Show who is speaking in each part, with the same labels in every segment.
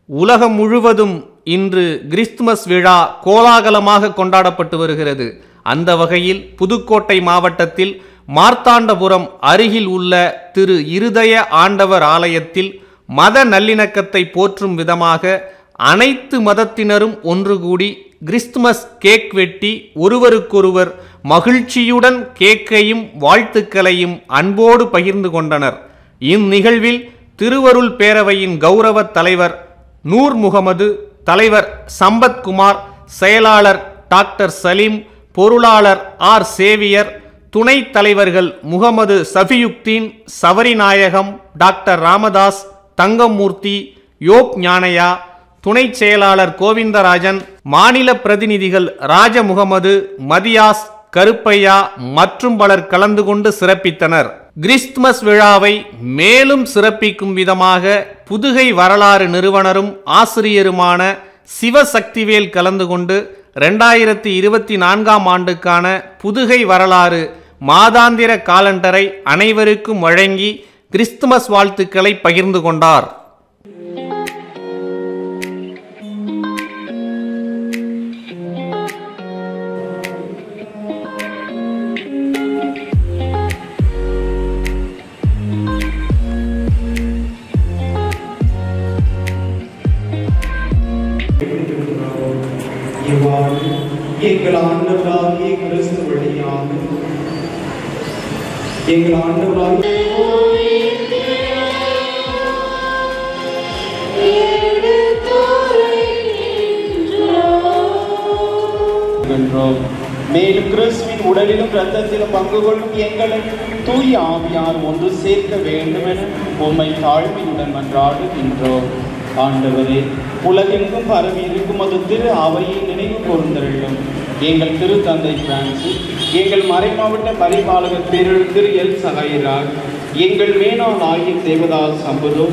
Speaker 1: உலகம் முழுவதும் இன்று கிறிஸ்துமஸ் விழா கோலாகலமாக கொண்டாடப்பட்டு வருகிறது. அந்த வகையில் புதுக்கோட்டை மாவட்டத்தில் மார்த்தாண்டபுரம் அருகில் உள்ள திரு இருதய ஆண்டவர் ஆலயத்தில் மத நல்லிணக்கத்தை போற்றும் விதமாக அனைத்து மதத்தினரும் ஒன்று கூடி கிறிஸ்துமஸ் கேக் வெட்டி ஒருவருக்கொருவர் மகிழ்ச்சியுடன் கேக்கையும் வாழ்த்துக்களையும் அன்போடு பகிர்ந்து கொண்டனர். இந்நிகழ்வில் திருவருள் பேரவையின் கௌரவ தலைவர் நூர் முகமது, தலைவர் சம்பத்குமார், செயலாளர் டாக்டர் சலீம், பொருளாளர் ஆர் சேவியர், துணைத் தலைவர்கள் முகமது சஃபியுக்தீன், சபரிநாயகம், டாக்டர் ராமதாஸ், தங்கமூர்த்தி, யோப் ஞானையா, துணை செயலாளர் கோவிந்தராஜன், மாநில பிரதிநிதிகள் ராஜ முகமது, மதியாஸ், கருப்பையா மற்றும் பலர் கலந்து கொண்டு சிறப்பித்தனர். கிறிஸ்துமஸ் விழாவை மேலும் சிறப்பிக்கும் விதமாக புதுகை வரலாறு நிறுவனரும் ஆசிரியருமான சிவசக்திவேல் கலந்து கொண்டு 2024ஆம் ஆண்டுக்கான புதுகை வரலாறு மாதாந்திர காலண்டரை அனைவருக்கும் வழங்கி கிறிஸ்துமஸ் வாழ்த்துக்களை பகிர்ந்து கொண்டார்.
Speaker 2: எங்கள் ஆண்டவராகிய கிறிஸ்து வழியாக எங்கள் ஆண்டவராகிய மேலும் கிறிஸ்துவின் உடலிலும் இரத்தத்திலும் பங்கு கொள்ளும் எங்களை தூய ஆவியார் ஒன்று சேர்க்க வேண்டும் என உம்மை தாழ்மையுடன் மன்றாடுகின்றோம். ஆண்டவரே, உலகெங்கும் பரவி இருக்கும் அது திரு அவையை நினைவு கூர்ந்தருளும். எங்கள் திரு தந்தை பிரான்சிஸ், எங்கள் மறைமாவட்ட பரிபாலகர் திரு எல் சகாயராஜ், எங்கள் மேனாள் ஆகிய தேவதாஸ் சம்பதோ,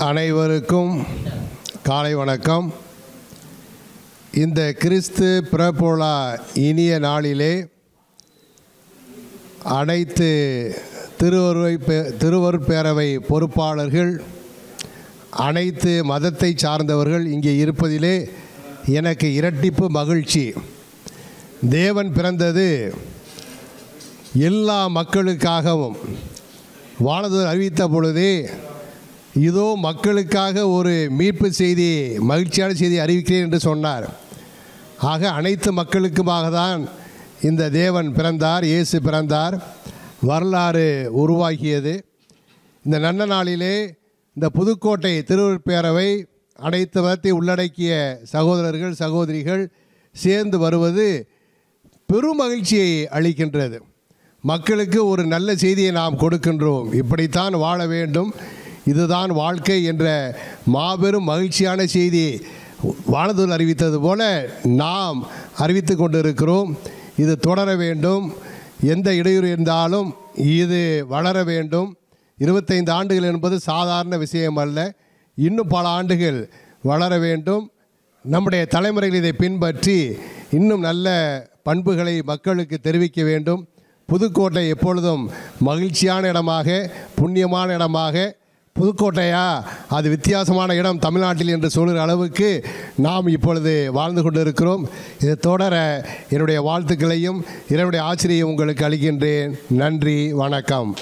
Speaker 3: அனைவருக்கும் காலை வணக்கம். இந்த கிறிஸ்து பிறப்புலா இனிய நாளிலே அனைத்து திருவருட்பேரவை பொறுப்பாளர்கள், அனைத்து மதத்தை சார்ந்தவர்கள் இங்கே இருப்பதிலே எனக்கு இரட்டிப்பு மகிழ்ச்சி. தேவன் பிறந்தது எல்லா மக்களுக்காகவும். வானதூதர் அறிவித்த பொழுதே, இதோ மக்களுக்காக ஒரு மீட்பு செய்தி, மகிழ்ச்சியான செய்தி அறிவிக்கிறேன் என்று சொன்னார். ஆக அனைத்து மக்களுக்குமாக தான் இந்த தேவன் பிறந்தார், இயேசு பிறந்தார், வரலாறு உருவாகியது. இந்த நல்ல நாளிலே இந்த புதுக்கோட்டை திருவருட்பேரவை அனைத்து மதத்தை உள்ளடக்கிய சகோதரர்கள் சகோதரிகள் சேர்ந்து வருவது பெரும் மகிழ்ச்சியை அளிக்கின்றது. மக்களுக்கு ஒரு நல்ல செய்தியை நாம் கொடுக்கின்றோம். இப்படித்தான் வாழ வேண்டும், இதுதான் வாழ்க்கை என்ற மாபெரும் மகிழ்ச்சியான செய்தி வானதூதர் அறிவித்தது போல நாம் அறிவித்து கொண்டிருக்கிறோம். இது தொடர வேண்டும். எந்த இடையூறு இருந்தாலும் இது வளர வேண்டும். 25 ஆண்டுகள் என்பது சாதாரண விஷயம் அல்ல. இன்னும் பல ஆண்டுகள் வளர வேண்டும். நம்முடைய தலைமுறைகள் இதை பின்பற்றி இன்னும் நல்ல பண்புகளை மக்களுக்கு தெரிவிக்க வேண்டும். புதுக்கோட்டை எப்பொழுதும் மகிழ்ச்சியான இடமாக, புண்ணியமான இடமாக, புதுக்கோட்டையா அது வித்தியாசமான இடம் தமிழ்நாட்டில் என்று சொல்கிற அளவுக்கு நாம் இப்பொழுது வாழ்ந்து கொண்டிருக்கிறோம். இதை தொடர என்னுடைய வாழ்த்துக்களையும் என்னுடைய ஆசிரியை உங்களுக்கு அளிக்கின்றேன். நன்றி, வணக்கம்.